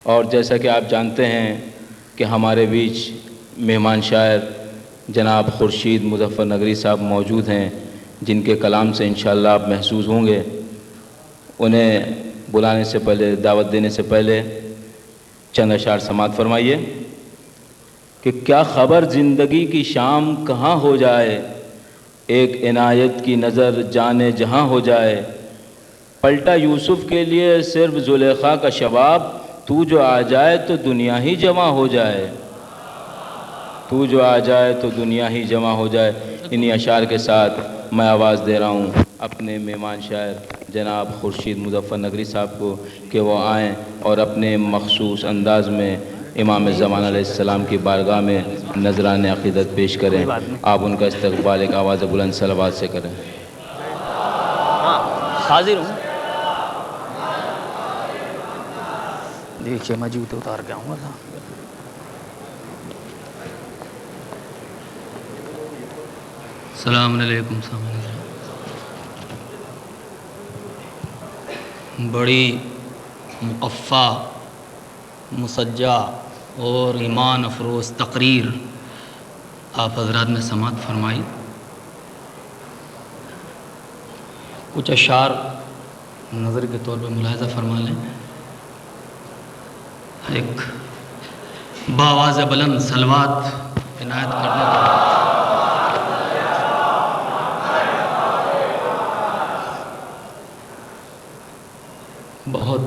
اور جیسا کہ آپ جانتے ہیں کہ ہمارے بیچ مہمان شاعر جناب خورشید مظفر نگری صاحب موجود ہیں، جن کے کلام سے انشاءاللہ آپ محظوظ ہوں گے۔ انہیں بلانے سے پہلے، دعوت دینے سے پہلے چند اشعار سماعت فرمائیے کہ کیا خبر زندگی کی شام کہاں ہو جائے، ایک عنایت کی نظر جانے جہاں ہو جائے، پلٹا یوسف کے لیے صرف زلیخا کا شباب، تو جو آ جائے تو دنیا ہی جمع ہو جائے، تو جو آ جائے تو دنیا ہی جمع ہو جائے۔ انہی اشعار کے ساتھ میں آواز دے رہا ہوں اپنے مہمان شاعر جناب خورشید مظفر نگری صاحب کو کہ وہ آئیں اور اپنے مخصوص انداز میں امام زمان علیہ السلام کی بارگاہ میں نذران عقیدت پیش کریں۔ آپ ان کا استقبال ایک آواز بلند صلوات سے کریں۔ حاضر ہوں دیکھیے، میں جوتے اتار کے آؤں گا۔ السلام علیکم۔ بڑی مقفع، مسجع اور ایمان افروز تقریر آپ حضرات نے سماعت فرمائی۔ کچھ اشعار نظر کے طور پہ ملاحظہ فرما لیں۔ ایک بآواز بلند صلوات عنایت کرنے کا بہت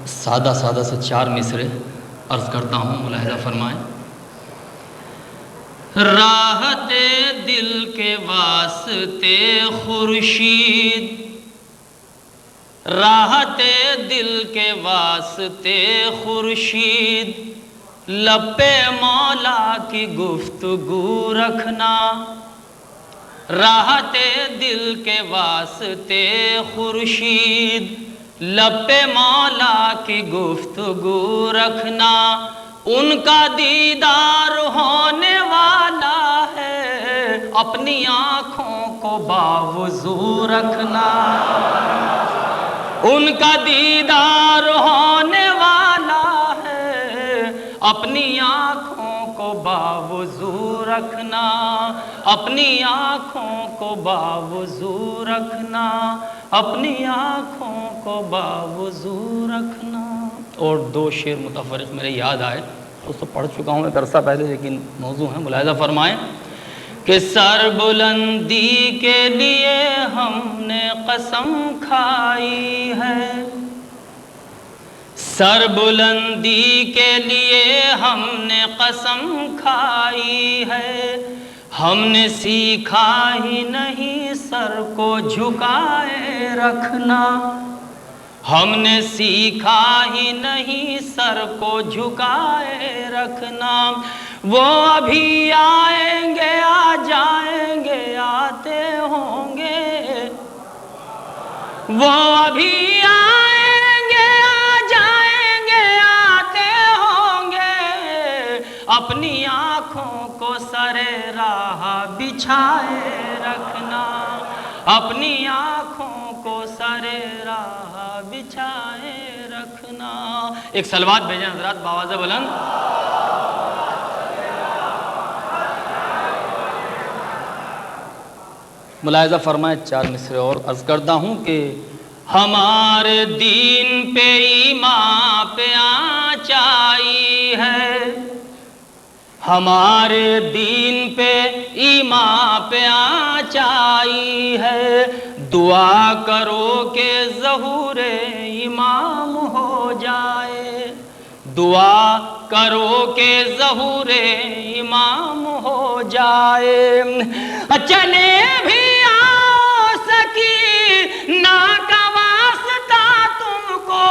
سادہ سے 4 مصرے عرض کرتا ہوں، ملاحظہ فرمائیں۔ راحت دل کے واسطے خورشید، راحت دل کے واسطے خورشید، لب پہ مولا کی گفتگو رکھنا، راحت دل کے واسطے خورشید، لب پہ مولا کی گفتگو رکھنا، ان کا دیدار ہونے والا ہے، اپنی آنکھوں کو باوضو رکھنا، ان کا دیدار ہونے والا ہے، اپنی آنکھوں کو باوضو رکھنا، اپنی آنکھوں کو باوضو رکھنا، اپنی آنکھوں کو باوضو رکھنا۔ اور 2 شعر متفرق میرے یاد آئے، اس تو پڑھ چکا ہوں ایک عرصہ پہلے، لیکن موضوع ہے، ملاحظہ فرمائیں کہ سر بلندی کے لیے ہم نے قسم کھائی ہے، سر بلندی کے لیے ہم نے قسم کھائی ہے، ہم نے سیکھا ہی نہیں سر کو جھکائے رکھنا، ہم نے سیکھا ہی نہیں سر کو جھکائے رکھنا، وہ ابھی آئیں گے آ جائیں گے آتے ہوں گے، وہ ابھی آئیں گے آ جائیں گے آتے ہوں گے، اپنی آنکھوں کو سر راہ بچھائے رکھنا، اپنی آنکھوں کو سر راہ بچھائے رکھنا۔ ایک صلوات بھیجیں حضرات بآواز بلند۔ ملاحظہ فرمائیں، 4 مصرے اور عرض کرتا ہوں کہ ہمارے دین پہ ایمان پہ آنچ آئی ہے، ہمارے دین پہ ایمان پہ آنچ آئی ہے، دعا کرو کہ ظہور امام ہو جائے، دعا کرو کہ ظہور امام ہو جائے، چلے بھی آؤ سکینہ کا واسطہ تم کو،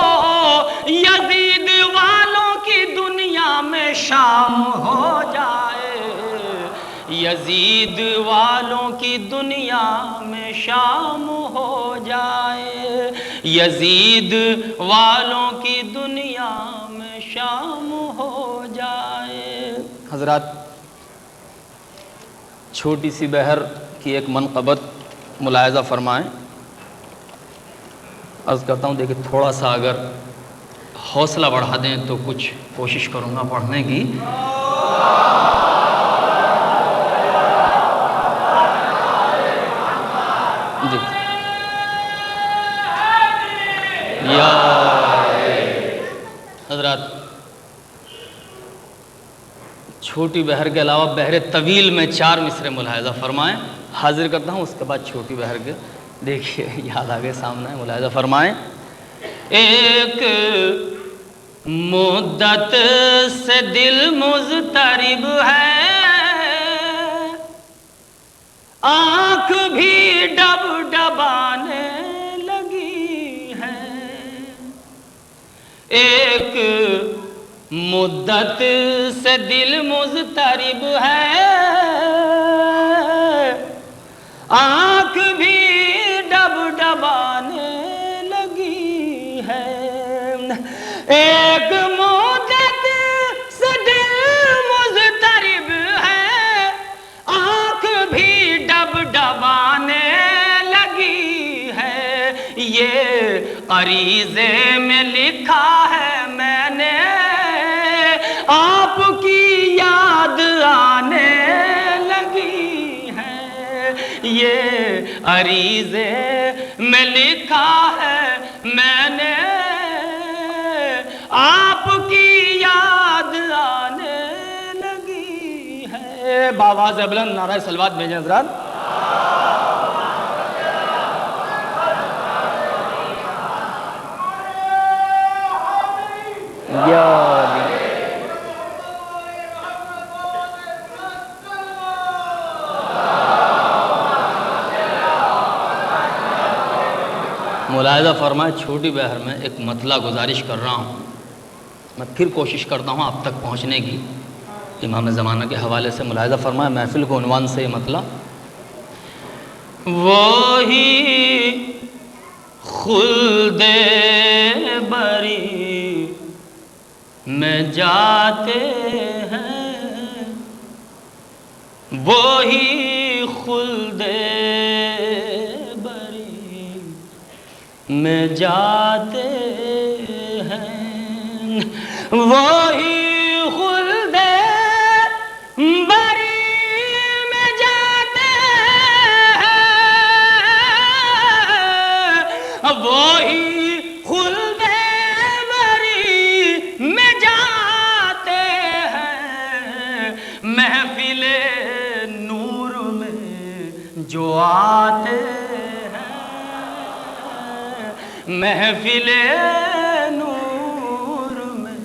یزید والوں کی دنیا میں شام ہو جائے، یزید والوں کی دنیا میں شام ہو جائے، یزید والوں کی دنیا میں شام ہو جائے۔ حضرات، چھوٹی سی بہر کی ایک منقبت ملاحظہ فرمائیں۔ عرض کرتا ہوں، دیکھیں تھوڑا سا اگر حوصلہ بڑھا دیں تو کچھ کوشش کروں گا پڑھنے کی. جی یا حضرات، چھوٹی بہر کے علاوہ بہر طویل میں 4 مصرے ملاحظہ فرمائیں. حاضر کرتا ہوں، اس کے بعد چھوٹی بہر کے دیکھیے یاد آگے سامنے ہے. ملاحظہ فرمائیں. ایک مدت سے دل مضطرب ہے، آنکھ بھی ڈب ڈبانے لگی ہے. ایک مدت سے دل مضطرب ہے، آنکھ بھی ڈب ڈبانے لگی ہے. ایک مدت سے دل مضطرب ہے، آنکھ بھی ڈب ڈبانے لگی ہے. یہ عریضے میں لکھا ہے میں نے، آپ کی یاد آنے لگی ہے. یہ عریضے میں لکھا ہے میں نے، آپ کی یاد آنے لگی ہے. بآواز بلند نعرہ صلوات بھیجیں حضرات. ملاحظہ فرمائے. چھوٹی بہر میں ایک مطلع گزارش کر رہا ہوں، میں پھر کوشش کرتا ہوں آپ تک پہنچنے کی امام زمانہ کے حوالے سے. ملاحظہ فرمائے محفل کو عنوان سے یہ مطلع: وہی خلد بری میں جاتے ہیں، وہی خلد بری میں جاتے ہیں، وہی خلد بری میں جاتے ہیں، وہی خلد بری میں جاتے ہیں. محفل نور میں جو آتے ہیں، محفل نور میں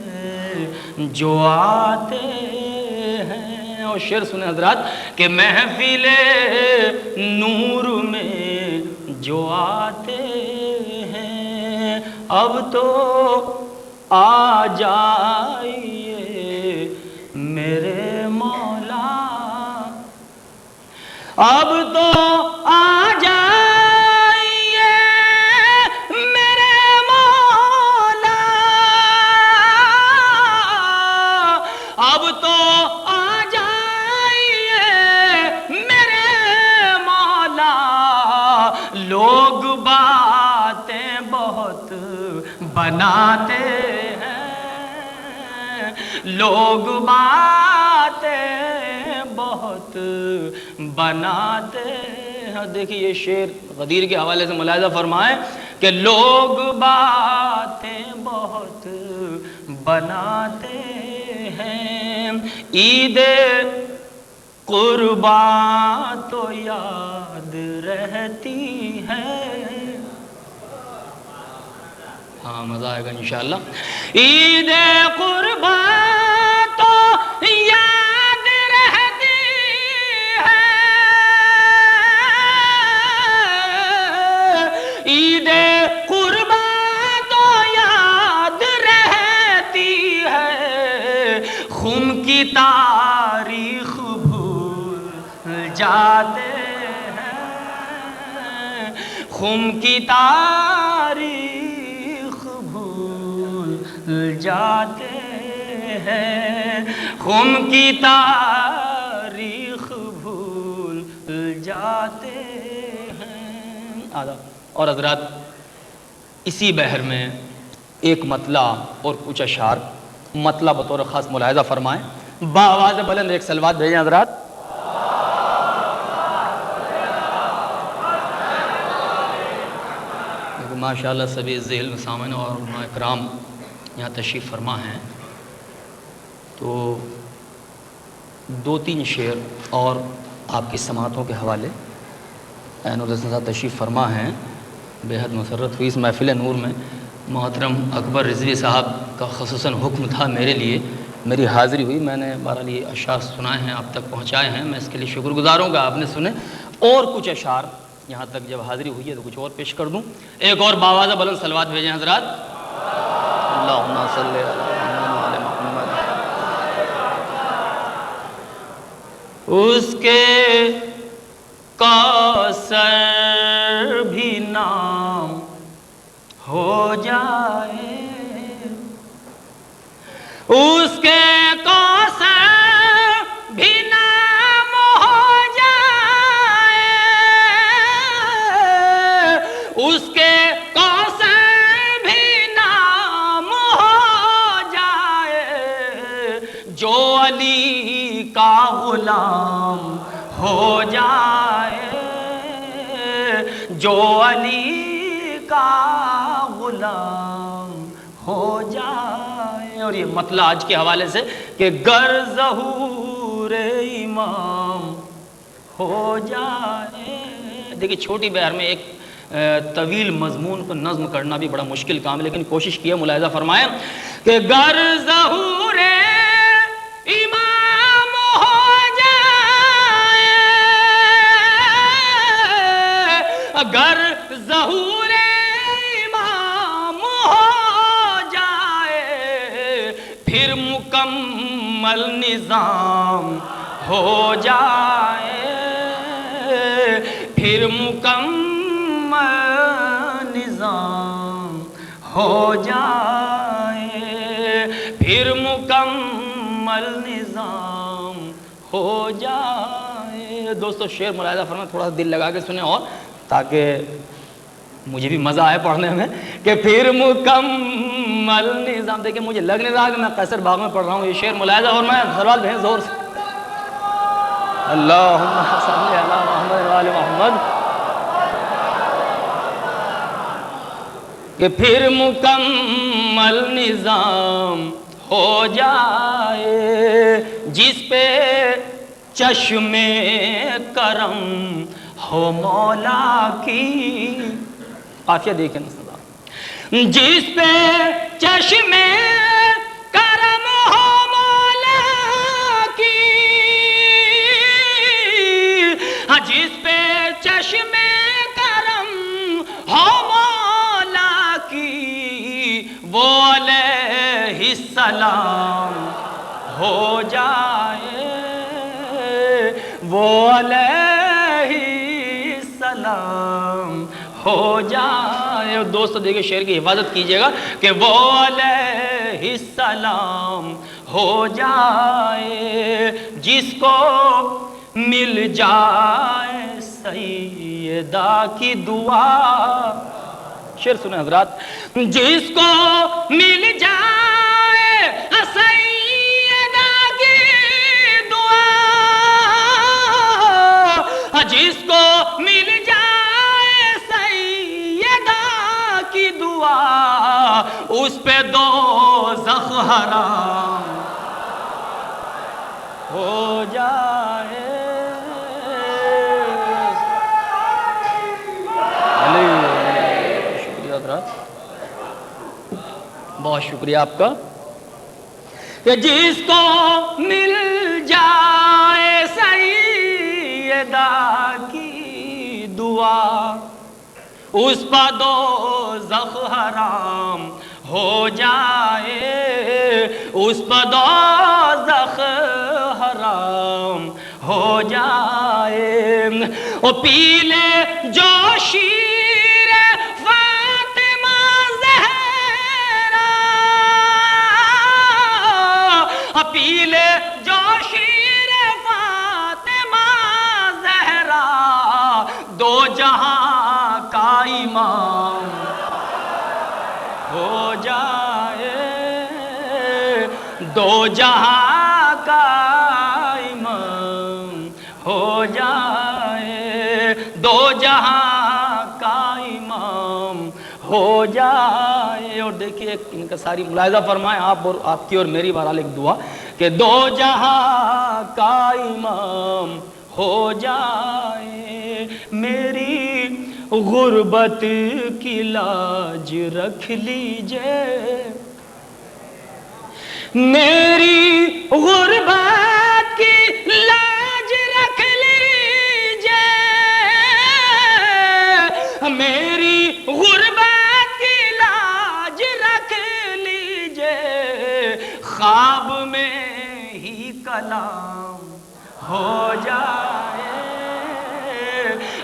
جو آتے ہیں. اور شعر سنیں حضرات کہ محفل نور میں جو آتے ہیں، اب تو آ جائیے میرے مولا، اب تو آ جائیے میرے مولا، اب تو آ جائیے میرے مولا. لوگ باتیں بہت بناتے ہیں، لوگ باتیں بہت بناتے ہیں. دیکھیے یہ شعر غدیر کے حوالے سے ملاحظہ فرمائیں کہ لوگ باتیں بہت بناتے ہیں. عید قرباں تو یاد رہتی ہے. ہاں مزہ آئے گا انشاءاللہ. عید قرباں تو یاد رہتی ہے، عید قرباں تو یاد رہتی ہے. خم کی تاریخ بھول جاتے ہیں، خم کی تاریخ بھول جاتے ہیں، خم کی تاریخ بھول جاتے ہیں. اور حضرات اسی بحر میں ایک مطلع اور کچھ اشعار. مطلع بطور خاص ملاحظہ فرمائیں. بآواز بلند ایک صلوات بھیجیں حضرات. ماشاءاللہ سبھی ذیل سامعین اور علماء اکرام یہاں تشریف فرما ہیں، تو 2-3 شعر اور آپ کی سماعتوں کے حوالے عین الحسن صاحب تشریف فرما ہیں. بے حد مسرت ہوئی اس محفل نور میں. محترم اکبر رضوی صاحب کا خصوصاً حکم تھا میرے لیے، میری حاضری ہوئی، میں نے بہرحال یہ اشعار سنائے ہیں، آپ تک پہنچائے ہیں، میں اس کے لیے شکر گزار ہوں گا آپ نے سنے. اور کچھ اشعار یہاں تک جب حاضری ہوئی ہے تو کچھ اور پیش کر دوں. ایک اور باوازہ بلند صلوات بھیجیں حضرات. اللہم صلی علی محمد. اس کے کوثر بھی نام ہو جائے، اس کے کوثر بھی نام ہو جائے، اس کے کوثر بھی نام ہو جائے، جو علی کا غلام ہو جائے، جو علی کا غلام ہو جائے. اور یہ مطلع آج کے حوالے سے کہ گر ظہور امام ہو جائے. دیکھیں چھوٹی بہر میں ایک طویل مضمون کو نظم کرنا بھی بڑا مشکل کام ہے، لیکن کوشش کیا. ملاحظہ فرمائیں کہ گر ظہور امام ہو جائے، اگر ظہور امام ہو جائے، پھر مکمل نظام ہو جائے، پھر مکمل نظام ہو جائے، پھر مکمل نظام ہو جائے. دوستو شعر ملاحظہ فرمائیں، تھوڑا سا دل لگا کے سنیں اور تاکہ مجھے بھی مزہ آئے پڑھنے میں کہ پھر مکمل نظام. دیکھیں مجھے لگ نہیں رہا کہ میں قیصر باغ میں پڑھ رہا ہوں. یہ شعر ملاحظہ اور میں سوال بھیجیں زور سے. اللہم صلی علی محمد و آل محمد. کہ پھر مکمل نظام ہو جائے، جس پہ چشم کرم ہو مولا کی. قافیہ دیکھیں نا، جس پہ چشم کرم ہو مولا کی، جس پہ چشم کرم ہو مولا کی، وہ علیہ السلام ہو جائے، وہ علیہ السلام ہو جائے. دوستو دیکھیں شعر کی حفاظت کیجئے گا کہ وہ علیہ السلام ہو جائے، جس کو مل جائے سیدہ کی دعا. شعر سنیں حضرات. جس کو مل جائے سیدہ کی دعا، جس کو مل جائے سیدہ کی دعا، اس پہ دوزخ حرام ہو جائے. شکریہ حضرات، بہت شکریہ آپ کا. کہ جس کو مل جائے سیدہ کی دعا، اس پر دوزخ حرام ہو جائے، اس پر دوزخ حرام ہو جائے. او پی لے جو شیر فاطمہ زہرا، پی لے جو شیر فاطمہ زہرا، دو جہاں کا امام ہو جائے. دو جہاں کا امام ہو جائے، دو جہاں کا امام ہو جائے۔ اور دیکھیے ان کا ساری ملاحظہ فرمائیں آپ کی اور میری بہرحال ایک دعا کہ دو جہاں کا امام ہو جائے، میری غربت کی لاج رکھ لیجئے، میری غربت کی لاج رکھ لیجئے، میری غربت کی لاج رکھ لیجئے، خواب میں ہی کلام ہو جائے،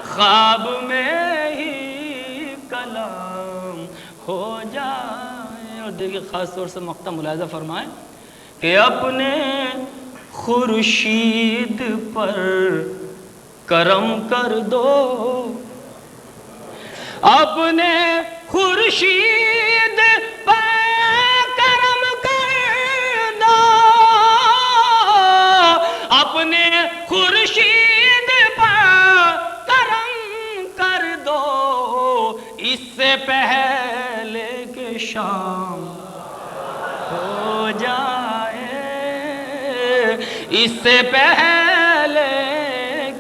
خواب میں ہی کلام ہو جائے۔ اور دیکھیں خاص طور سے مقطع ملاحظہ فرمائیں کہ اپنے خورشید پر کرم کر دو، اپنے خورشید پر کرم کر دو، اپنے خورشید پر کرم کر دو، اس سے پہلے کہ شام ہو جائے، اس سے پہلے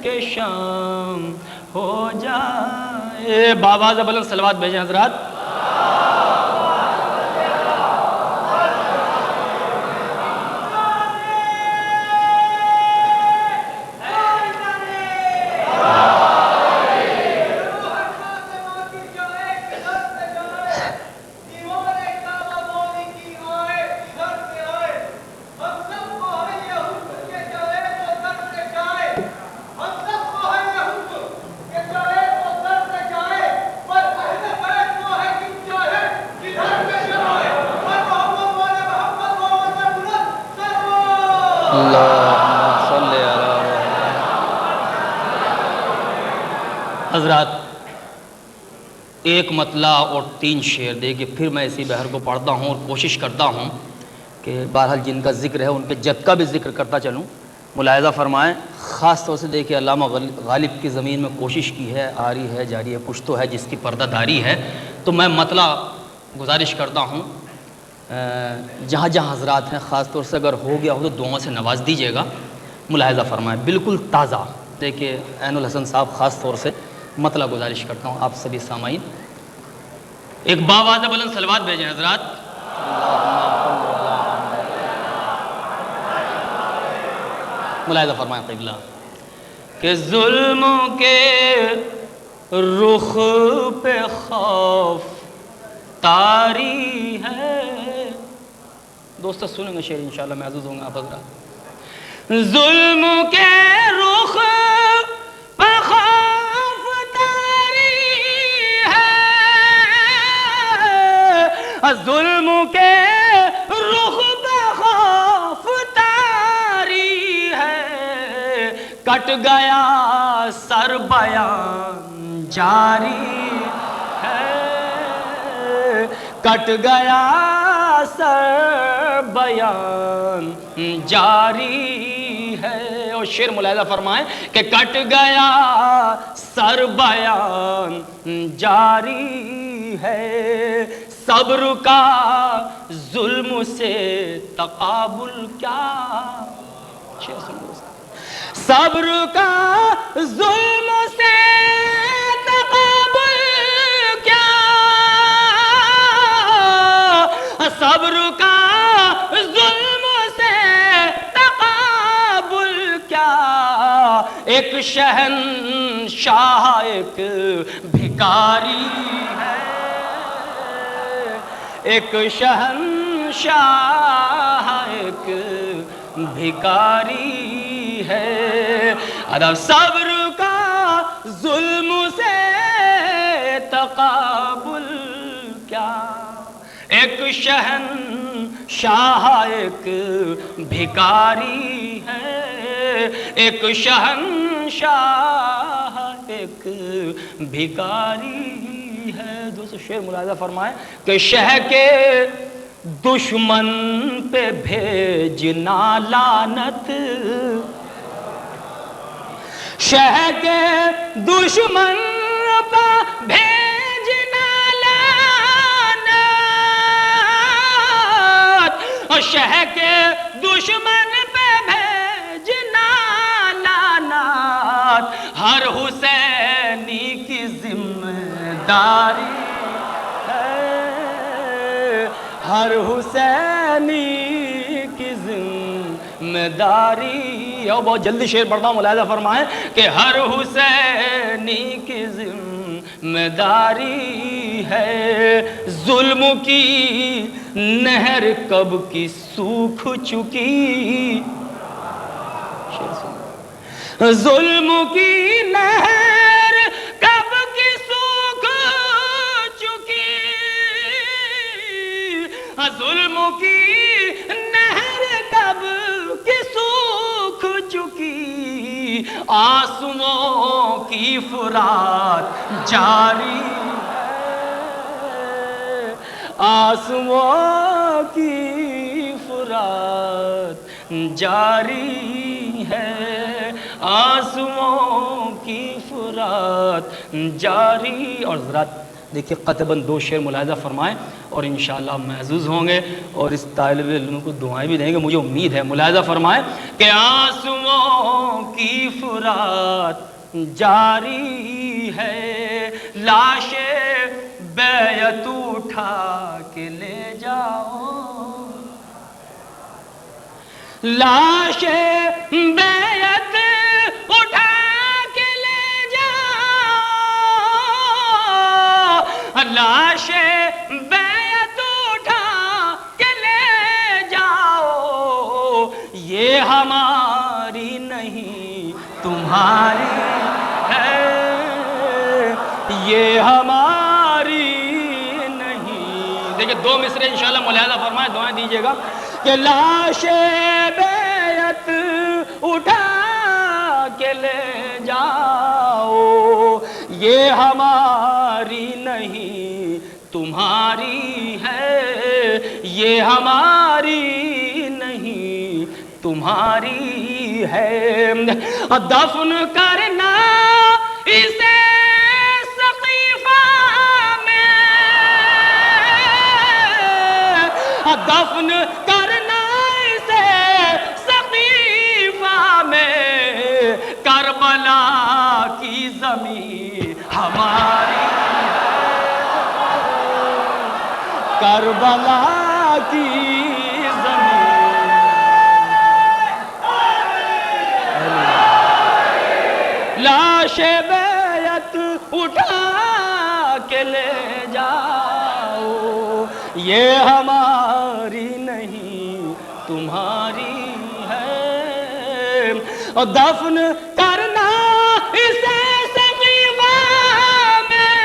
کہ شام ہو جائے۔ بآواز بلند صلوات بھیجیں حضرات۔ حضرات ایک مطلع اور 3 شعر دے کے پھر میں اسی بحر کو پڑھتا ہوں اور کوشش کرتا ہوں کہ بہرحال جن کا ذکر ہے ان کے جد کا بھی ذکر کرتا چلوں۔ ملاحظہ فرمائیں، خاص طور سے دیکھیں علامہ غالب کی زمین میں کوشش کی ہے، آ رہی ہے، جاری ہے، کچھ تو ہے جس کی پردہ داری ہے، تو میں مطلع گزارش کرتا ہوں جہاں جہاں حضرات ہیں خاص طور سے اگر ہو گیا ہو تو دعاؤں سے نواز دیجیے گا۔ ملاحظہ فرمائیں بالکل تازہ، دیکھیں عین الحسن صاحب خاص طور سے مطلع گزارش کرتا ہوں آپ سبھی سامعین۔ ایک باواز بلند صلوات بھیجیں حضرات۔ ملاحظہ فرمائیں قبلہ کہ ظلم کے رخ پہ خوف طاری ہے، دوستو سنیں گے شعر انشاءاللہ محظوظ ہوں گے آپ حضرات۔ ظلم کے رخ پہ خوف طاری ہے، ظلم کے رخ پہ خوف طاری ہے، کٹ گیا سر بیان جاری ہے، کٹ گیا سر بیان جاری ہے۔ اور شعر ملاحظہ فرمائیں کہ کٹ گیا سر بیان جاری ہے، صبر کا ظلم سے تقابل کیا، صبر کا ظلم سے تقابل کیا، صبر کا ظلم سے تقابل کیا، ایک شہنشاہ ایک بھکاری ہے، ایک شہنشاہ ایک بھکاری ہے، ادب صبر کا ظلم سے تقابل کیا، ایک شہنشاہ ایک بھکاری ہے، ایک شہنشاہ ایک بھکاری ہے۔ دوستو شعر ملاحظہ فرمائیں کہ شہ کے دشمن پہ بھیجنا لعنت، شہ کے دشمن پہ بھیجنا لعنت، شہ کے دشمن پہ بھیجنا لعنت، ہر حسینی کی ذمہ داری ہے، ہر حسینی کی ذمہ داری ہے۔ اور بہت جلدی شعر پڑھتا ہوں، ملاحظہ فرمائیں کہ ہر حسینی کی ذمہ داری ہے، ظلم کی نہر کب کی سوکھ چکی، ظلم کی نہر کب کی سوکھ چکی، ظلم کی نہر کب کی سوکھ چکی، آنسوؤں کی فرات جاری ہے، آنسوؤں کی فرات جاری ہے، آنسوؤں کی فرات جاری۔ اور ذرا دیکھیے قطباً دو شعر ملاحظہ فرمائیں اور انشاءاللہ محظوظ ہوں گے، اور اس طالب علم کو دعائیں بھی دیں گے، مجھے امید ہے۔ ملاحظہ فرمائیں کہ آنسوؤں کی فرات جاری ہے، لاش بیعت اٹھا کے لے جاؤ، لاش بیعت اٹھا کے لے جاؤ، لاش بیعت اٹھا کے لے جاؤ، یہ ہماری نہیں تمہاری ہے، یہ ہماری نہیں۔ دیکھیں دو مصرے انشاءاللہ ملاحظہ فرمائیں، دعائیں دیجیے گا کہ لاش بیعت اٹھا کے لے جاؤ، یہ ہماری نہیں تمہاری ہے، یہ ہماری نہیں تمہاری ہے، دفن کرنا اسے سقیفہ میں، دفن کرنا اسے سقیفہ میں، کربلا کی زمین ہماری ہے، کربلا کی زمین، لاش بیعت اٹھا کے لے جاؤ، یہ ہماری نہیں تمہاری ہے، اور دفن کرنا اسے سقیفہ میں،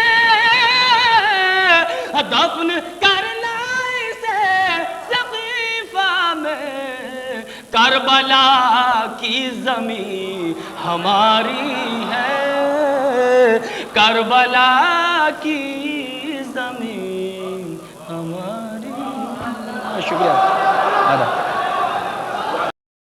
دفن کرنا اسے سقیفہ میں، کربلا کی زمین ہماری ہے، کربلا کی زمین ہماری۔ شکریہ۔